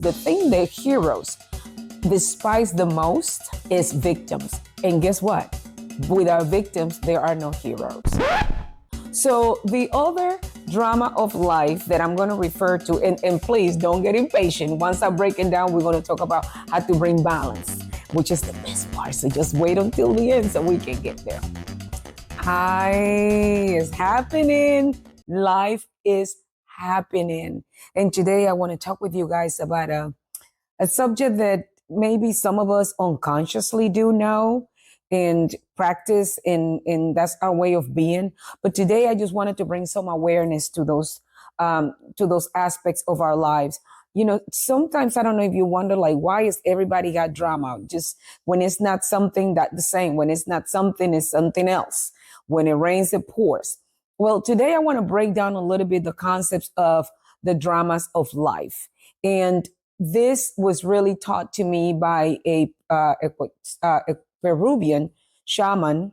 The thing that heroes despise the most is victims. And guess what? Without victims, there are no heroes. So the other drama of life that I'm going to refer to, and please don't get impatient. Once I break it down, we're going to talk about how to bring balance, which is the best part. So just wait until the end so we can get there. Hi, it's happening. Life is happening. And today I want to talk with you guys about a subject that maybe some of us unconsciously do know and practice, and that's our way of being. But today I just wanted to bring some awareness to those aspects of our lives. You know, sometimes I don't know if you wonder, like, why is everybody got drama? Just when it's not something that the same, when it's not something, it's something else. When it rains, it pours. Well, today I want to break down a little bit the concepts of the dramas of life. And this was really taught to me by a Peruvian shaman.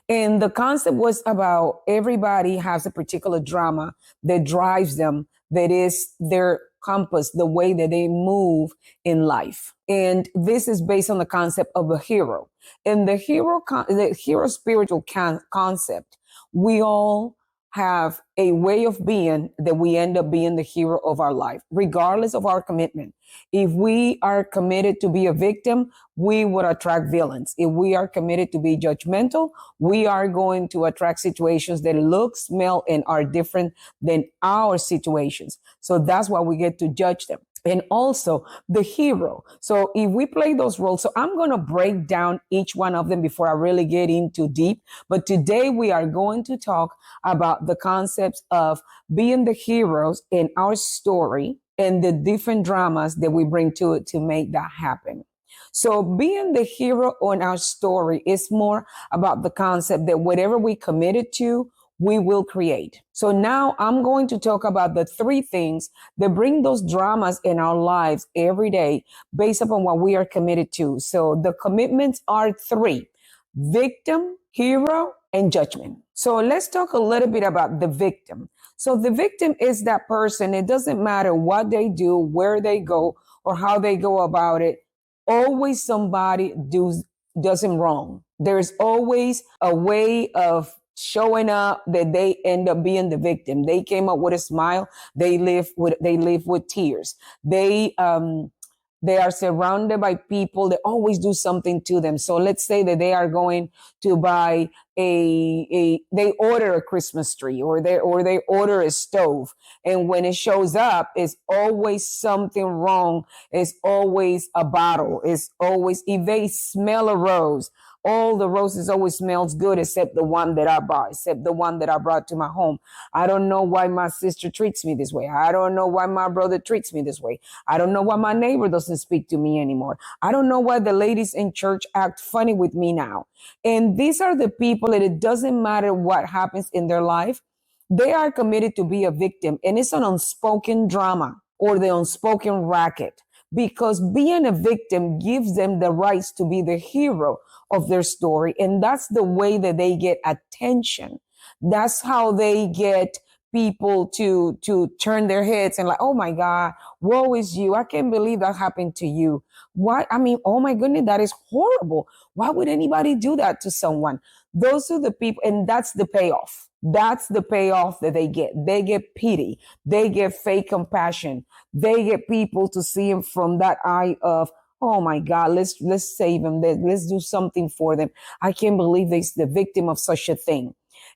And the concept was about everybody has a particular drama that drives them, that is their compass, the way that they move in life. And this is based on the concept of a hero. And the hero spiritual concept, we all have a way of being that we end up being the hero of our life, regardless of our commitment. If we are committed to be a victim, we would attract villains. If we are committed to be judgmental, we are going to attract situations that look, smell, and are different than our situations. So that's why we get to judge them. And also the hero. So if we play those roles, so I'm going to break down each one of them before I really get into deep. But today we are going to talk about the concepts of being the heroes in our story and the different dramas that we bring to it to make that happen. So being the hero on our story is more about the concept that whatever we committed to, we will create. So now I'm going to talk about the three things that bring those dramas in our lives every day based upon what we are committed to. So the commitments are three: victim, hero, and judgment. So let's talk a little bit about the victim. So the victim is that person. It doesn't matter what they do, where they go, or how they go about it. Always somebody does them wrong. There's always a way of showing up that they end up being the victim. They came up with a smile. They live with tears. They are surrounded by people that always do something to them. So let's say that they are going to buy they order a Christmas tree, or they order a stove. And when it shows up, it's always something wrong. It's always a bottle. It's always, if they smell a rose, all the roses always smells good except the one that I bought, except the one that I brought to my home. I don't know why my sister treats me this way. I don't know why my brother treats me this way. I don't know why my neighbor doesn't speak to me anymore. I don't know why the ladies in church act funny with me now. And these are the people that it doesn't matter what happens in their life. They are committed to be a victim. And it's an unspoken drama or the unspoken racket, because being a victim gives them the rights to be the hero of their story. And that's the way that they get attention. That's how they get people to turn their heads and like, oh my God, woe is you. I can't believe that happened to you. Why? I mean, oh my goodness, that is horrible. Why would anybody do that to someone? Those are the people, and that's the payoff. That's the payoff that they get. They get pity. They get fake compassion. They get people to see him from that eye of, oh my God, let's save them. Let's do something for them. I can't believe they're the victim of such a thing.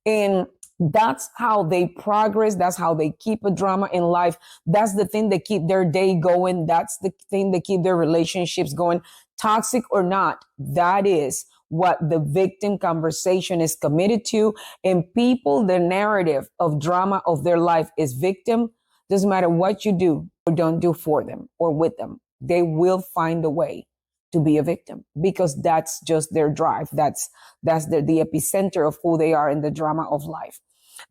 And that's how they progress. That's how they keep a drama in life. That's the thing that keep their day going. That's the thing that keep their relationships going, toxic or not. That is what the victim conversation is committed to. And people, the narrative of drama of their life is victim. Doesn't matter what you do or don't do for them or with them. They will find a way to be a victim, because that's just their drive. That's the epicenter of who they are in the drama of life.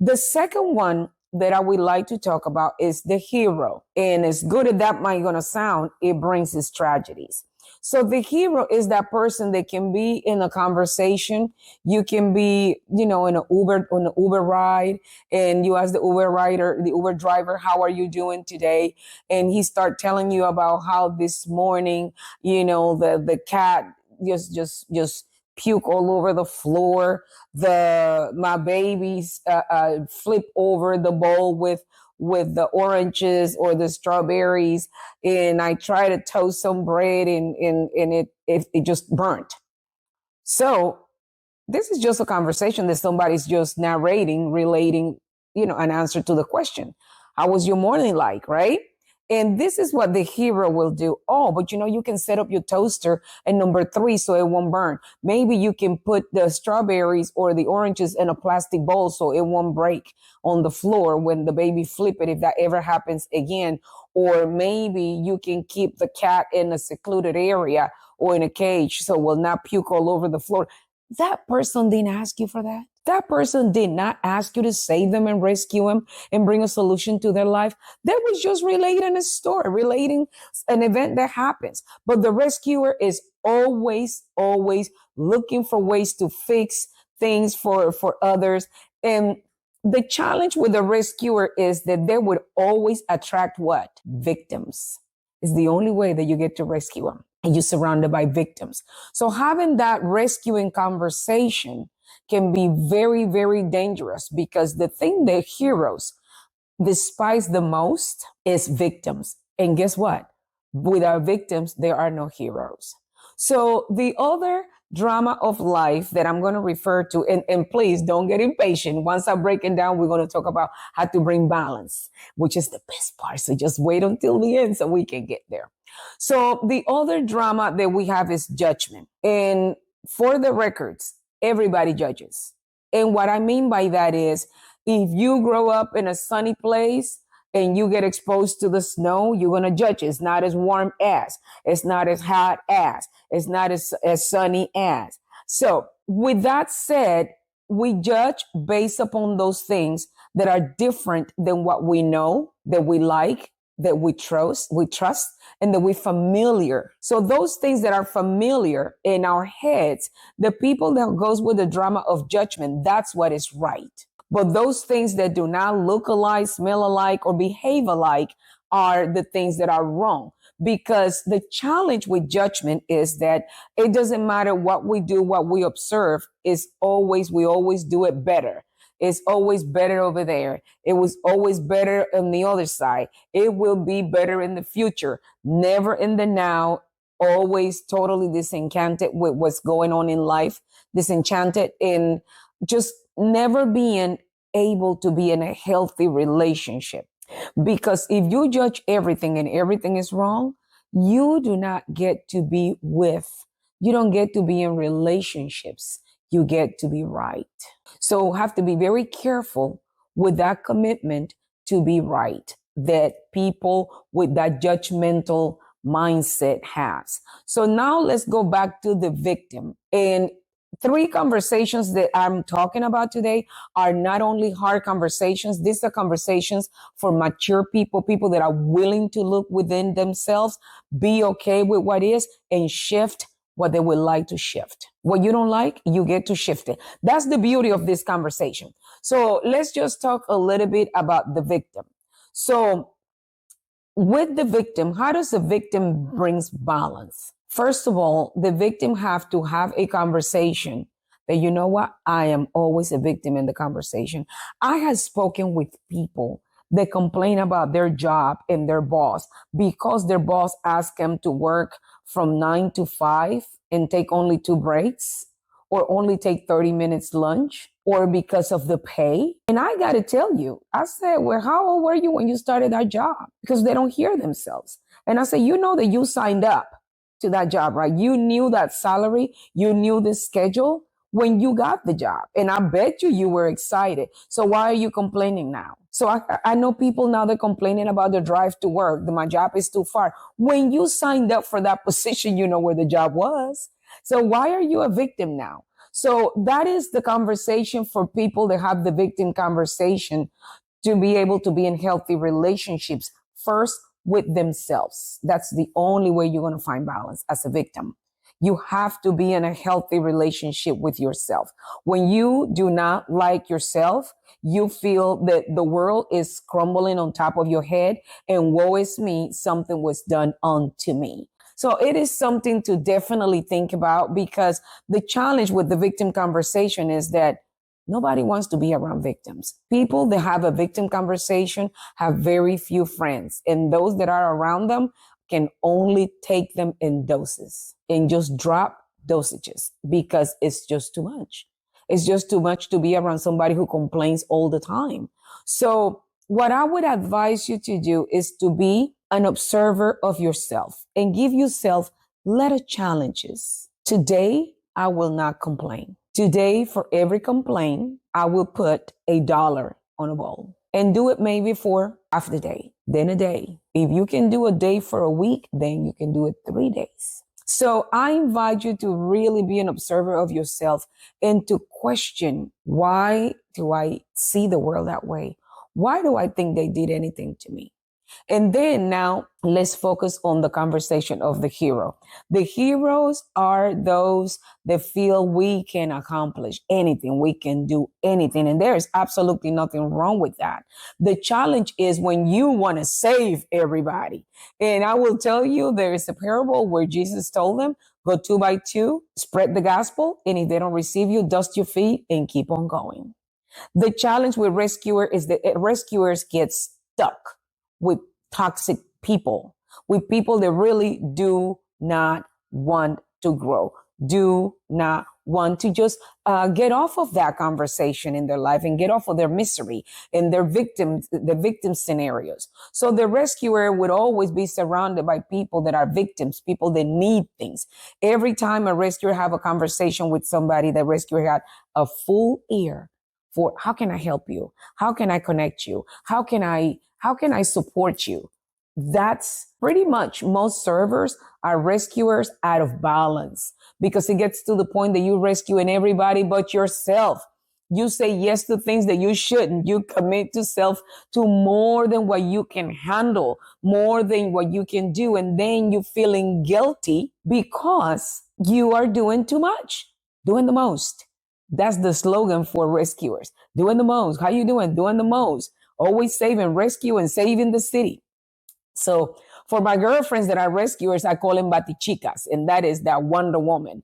The second one that I would like to talk about is the hero. And as good as that might gonna sound, it brings its tragedies. So the hero is that person that can be in a conversation. You can be, in an Uber ride, and you ask the Uber rider, the Uber driver, how are you doing today? And he start telling you about how this morning, the cat just puke all over the floor. My babies flip over the bowl with the oranges or the strawberries, and I try to toast some bread, and it just burnt. So this is just a conversation that somebody's just narrating, relating, an answer to the question. How was your morning like, right? And this is what the hero will do. Oh, but you can set up your toaster at number 3 so it won't burn. Maybe you can put the strawberries or the oranges in a plastic bowl so it won't break on the floor when the baby flip it, if that ever happens again. Or maybe you can keep the cat in a secluded area or in a cage so it will not puke all over the floor. That person didn't ask you for that. That person did not ask you to save them and rescue them and bring a solution to their life. That was just relating a story, relating an event that happens. But the rescuer is always, always looking for ways to fix things for others. And the challenge with the rescuer is that they would always attract what? Victims. It's the only way that you get to rescue them. And you're surrounded by victims. So having that rescuing conversation can be very, very dangerous, because the thing that heroes despise the most is victims. And guess what? Without victims, there are no heroes. So the other drama of life that I'm going to refer to, and please don't get impatient. Once I break it down, we're going to talk about how to bring balance, which is the best part. So just wait until the end so we can get there. So the other drama that we have is judgment. And for the records, everybody judges. And what I mean by that is, if you grow up in a sunny place and you get exposed to the snow, you're going to judge it. It's not as warm as, it's not as hot as, it's not as sunny as. So with that said, we judge based upon those things that are different than what we know, that we like, that we trust, and that we're familiar. So those things that are familiar in our heads, the people that goes with the drama of judgment, that's what is right. But those things that do not look alike, smell alike, or behave alike are the things that are wrong. Because the challenge with judgment is that it doesn't matter what we do, what we observe, we always do it better. It's always better over there. It was always better on the other side. It will be better in the future, never in the now, always totally disenchanted with what's going on in life, disenchanted in just never being able to be in a healthy relationship. Because if you judge everything and everything is wrong, you do not get to be you don't get to be in relationships. You get to be right. So have to be very careful with that commitment to be right that people with that judgmental mindset has. So now let's go back to the victim. And 3 conversations that I'm talking about today are not only hard conversations, these are conversations for mature people that are willing to look within themselves, be okay with what is, and shift what they would like to shift. What you don't like, you get to shift it. That's the beauty of this conversation. So let's just talk a little bit about the victim. So with the victim, how does the victim brings balance? First of all, the victim have to have a conversation that, you know what, I am always a victim in the conversation. I have spoken with people that complain about their job and their boss because their boss asked them to work from 9 to 5 and take only 2 breaks, or only take 30 minutes lunch, or because of the pay. And I got to tell you, I said, well, how old were you when you started that job? Because they don't hear themselves. And I said, you know that you signed up to that job, right? You knew that salary, you knew the schedule when you got the job. And I bet you were excited. So why are you complaining now? So I know people now, they're complaining about the drive to work. My job is too far. When you signed up for that position, you know where the job was. So why are you a victim now? So that is the conversation for people that have the victim conversation to be able to be in healthy relationships. First, with themselves. That's the only way you're going to find balance as a victim. You have to be in a healthy relationship with yourself. When you do not like yourself, you feel that the world is crumbling on top of your head and woe is me, something was done unto me. So it is something to definitely think about, because the challenge with the victim conversation is that nobody wants to be around victims. People that have a victim conversation have very few friends, and those that are around them can only take them in doses and just drop dosages, because it's just too much. It's just too much to be around somebody who complains all the time. So what I would advise you to do is to be an observer of yourself and give yourself little challenges. Today, I will not complain. Today, for every complaint, I will put $1 on a bowl, and do it maybe for half the day, then a day. If you can do a day for a week, then you can do it 3 days. So I invite you to really be an observer of yourself and to question, why do I see the world that way? Why do I think they did anything to me? And then now let's focus on the conversation of the hero. The heroes are those that feel we can accomplish anything, we can do anything. And there is absolutely nothing wrong with that. The challenge is when you want to save everybody. And I will tell you, there is a parable where Jesus told them, go 2 by 2, spread the gospel. And if they don't receive you, dust your feet and keep on going. The challenge with rescuer is that rescuers get stuck with toxic people, with people that really do not want to grow, do not want to just get off of that conversation in their life and get off of their misery and their victims, the victim scenarios. So the rescuer would always be surrounded by people that are victims, people that need things. Every time a rescuer have a conversation with somebody, the rescuer had a full ear for, how can I help you? How can I connect you? How can I support you? That's pretty much, most servers are rescuers out of balance, because it gets to the point that you're rescuing everybody but yourself. You say yes to things that you shouldn't. You commit to self to more than what you can handle, more than what you can do. And then you're feeling guilty because you are doing too much, doing the most. That's the slogan for rescuers. Doing the most. How you doing? Doing the most. Always saving, rescue, and saving the city. So for my girlfriends that are rescuers, I call them batichicas, and that is that Wonder Woman,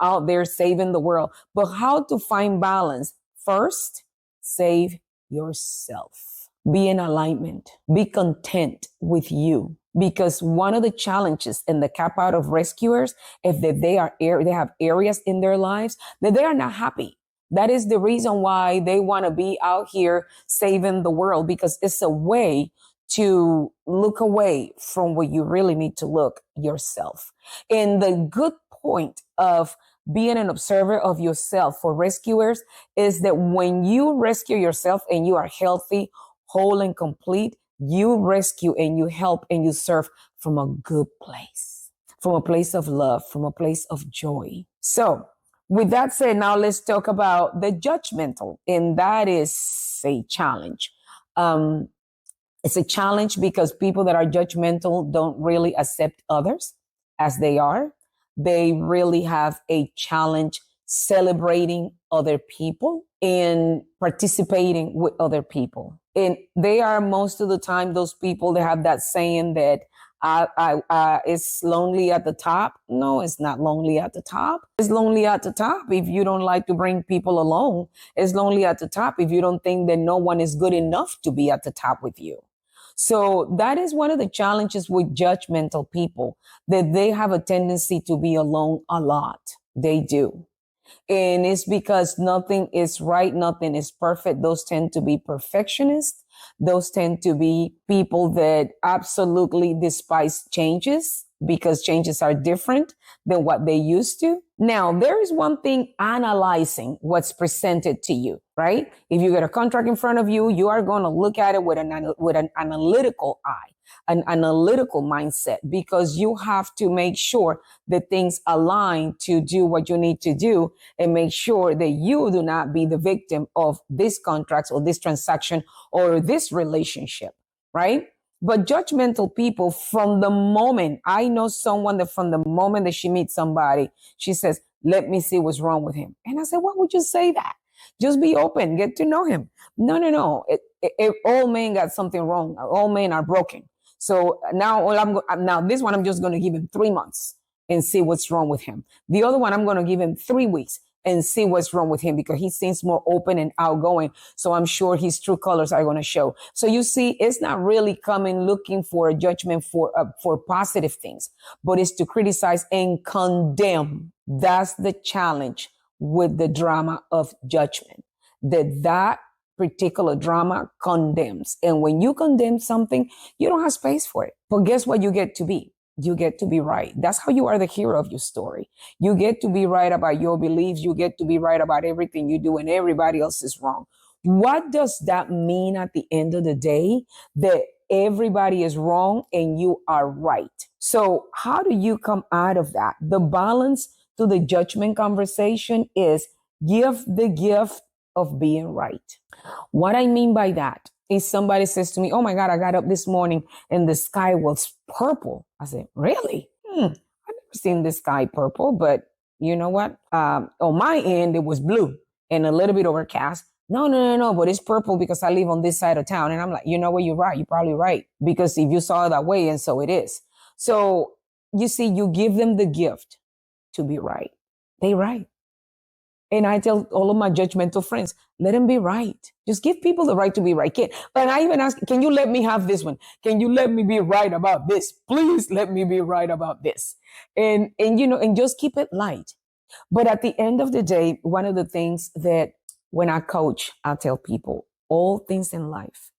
out there saving the world. But how to find balance? First, save yourself. Be in alignment. Be content with you. Because one of the challenges in the cap out of rescuers is that they have areas in their lives that they are not happy. That is the reason why they want to be out here saving the world, because it's a way to look away from what you really need to look, yourself. And the good point of being an observer of yourself for rescuers is that when you rescue yourself and you are healthy, whole, and complete, you rescue and you help and you serve from a good place, from a place of love, from a place of joy. So with that said, now let's talk about the judgmental, and that is a challenge. It's a challenge because people that are judgmental don't really accept others as they are. They really have a challenge celebrating other people and participating with other people. And they are most of the time those people that have that saying that it's lonely at the top. No, it's not lonely at the top. It's lonely at the top if you don't like to bring people along. It's lonely at the top if you don't think that no one is good enough to be at the top with you. So that is one of the challenges with judgmental people, that they have a tendency to be alone a lot. They do. And it's because nothing is right, nothing is perfect. Those tend to be perfectionists. Those tend to be people that absolutely despise changes, because changes are different than what they used to. Now, there is one thing, analyzing what's presented to you, right? If you get a contract in front of you, you are going to look at it with an analytical eye, an analytical mindset, because you have to make sure that things align to do what you need to do, and make sure that you do not be the victim of this contract or this transaction or this relationship, right? But judgmental people, from the moment, I know someone that from the moment that she meets somebody, she says, let me see what's wrong with him. And I said, why would you say that? Just be open, get to know him. No, no, no. All men got something wrong. All men are broken. So now this one, I'm just going to give him 3 months and see what's wrong with him. The other one, I'm going to give him 3 weeks and see what's wrong with him, because he seems more open and outgoing. So I'm sure his true colors are going to show. So you see, it's not really coming looking for a judgment for positive things, but it's to criticize and condemn. That's the challenge with the drama of judgment, that particular drama condemns. And when you condemn something, you don't have space for it. But guess what you get to be? You get to be right. That's how you are the hero of your story. You get to be right about your beliefs. You get to be right about everything you do, and everybody else is wrong. What does that mean at the end of the day? That everybody is wrong and you are right. So how do you come out of that? The balance to the judgment conversation is give the gift of being right. What I mean by that is somebody says to me, oh my God, I got up this morning and the sky was purple. I said, really? I've never seen the sky purple, but you know what? On my end, it was blue and a little bit overcast. No, but it's purple because I live on this side of town. And I'm like, you know what? You're right. You're probably right. Because if you saw it that way, and so it is. So you see, you give them the gift to be right. They right. And I tell all of my judgmental friends, let them be right. Just give people the right to be right. And I even ask, can you let me have this one? Can you let me be right about this? Please let me be right about this. And just keep it light. But at the end of the day, one of the things that when I coach, I tell people, all things in life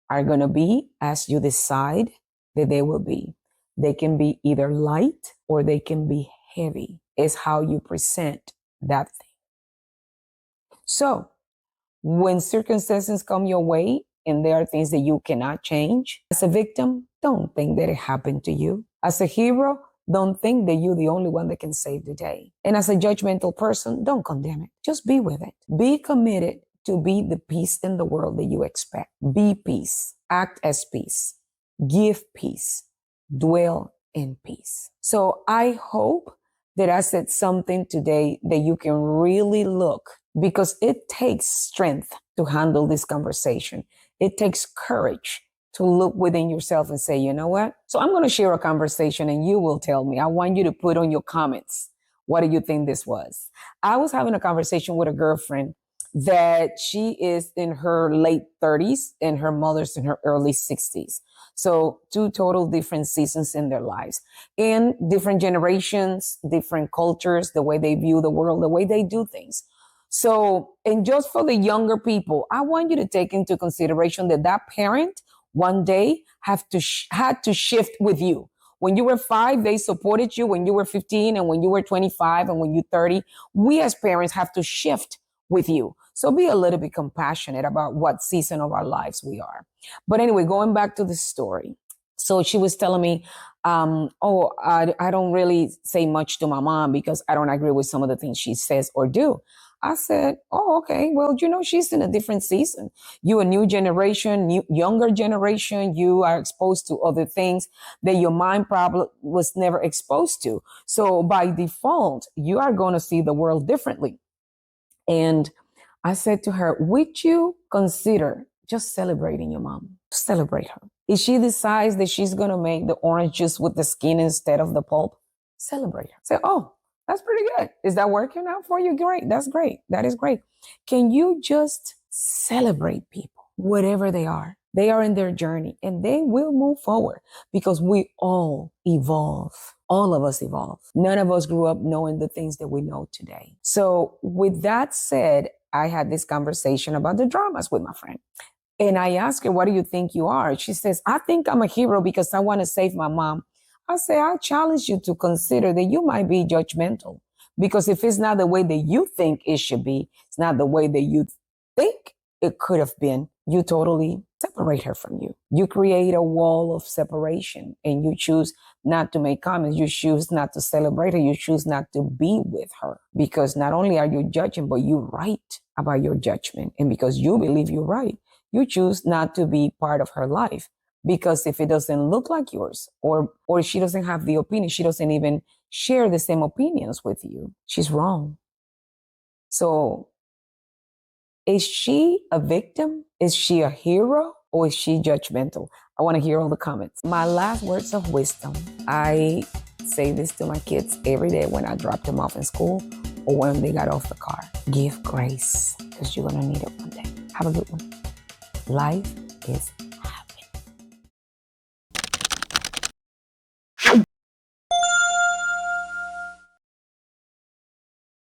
are going to be as you decide that they will be. They can be either light or they can be heavy. It's how you present that thing. So when circumstances come your way and there are things that you cannot change, as a victim, don't think that it happened to you. As a hero, don't think that you're the only one that can save the day. And as a judgmental person, don't condemn it. Just be with it. Be committed to be the peace in the world that you expect. Be peace. Act as peace. Give peace. Dwell in peace. So I hope that I said something today that you can really look, because it takes strength to handle this conversation. It takes courage to look within yourself and say, you know what? So I'm going to share a conversation and you will tell me. I want you to put on your comments, what do you think this was? I was having a conversation with a girlfriend that she is in her late 30s and her mother's in her early 60s. So 2 total different seasons in their lives, and different generations, different cultures, the way they view the world, the way they do things. So, and just for the younger people, I want you to take into consideration that parent one day had to shift with you. When you were 5, they supported you. When you were 15 and when you were 25 and when you're 30, we as parents have to shift with you. So be a little bit compassionate about what season of our lives we are. But anyway, going back to the story. So she was telling me, I don't really say much to my mom because I don't agree with some of the things she says or do. I said, oh, okay. Well, she's in a different season. You a new generation, younger generation. You are exposed to other things that your mind probably was never exposed to. So by default, you are going to see the world differently. And I said to her, would you consider just celebrating your mom? Celebrate her. If she decides that she's going to make the orange juice with the skin instead of the pulp, celebrate her. Say, oh, that's pretty good. Is that working out for you? Great. That's great. That is great. Can you just celebrate people, whatever they are? They are in their journey and they will move forward because we all evolve. All of us evolve. None of us grew up knowing the things that we know today. So with that said, I had this conversation about the dramas with my friend. And I asked her, what do you think you are? She says, I think I'm a hero because I want to save my mom. I say, I challenge you to consider that you might be judgmental, because if it's not the way that you think it should be, it's not the way that you think it could have been, you totally separate her from you. You create a wall of separation and you choose not to make comments. You choose not to celebrate her. You choose not to be with her, because not only are you judging, but you're right about your judgment. And because you believe you're right, you choose not to be part of her life. Because if it doesn't look like yours, or she doesn't have the opinion, she doesn't even share the same opinions with you, she's wrong. So is she a victim? Is she a hero? Or is she judgmental? I want to hear all the comments. My last words of wisdom. I say this to my kids every day when I drop them off in school or when they got off the car. Give grace, because you're going to need it one day. Have a good one. Life is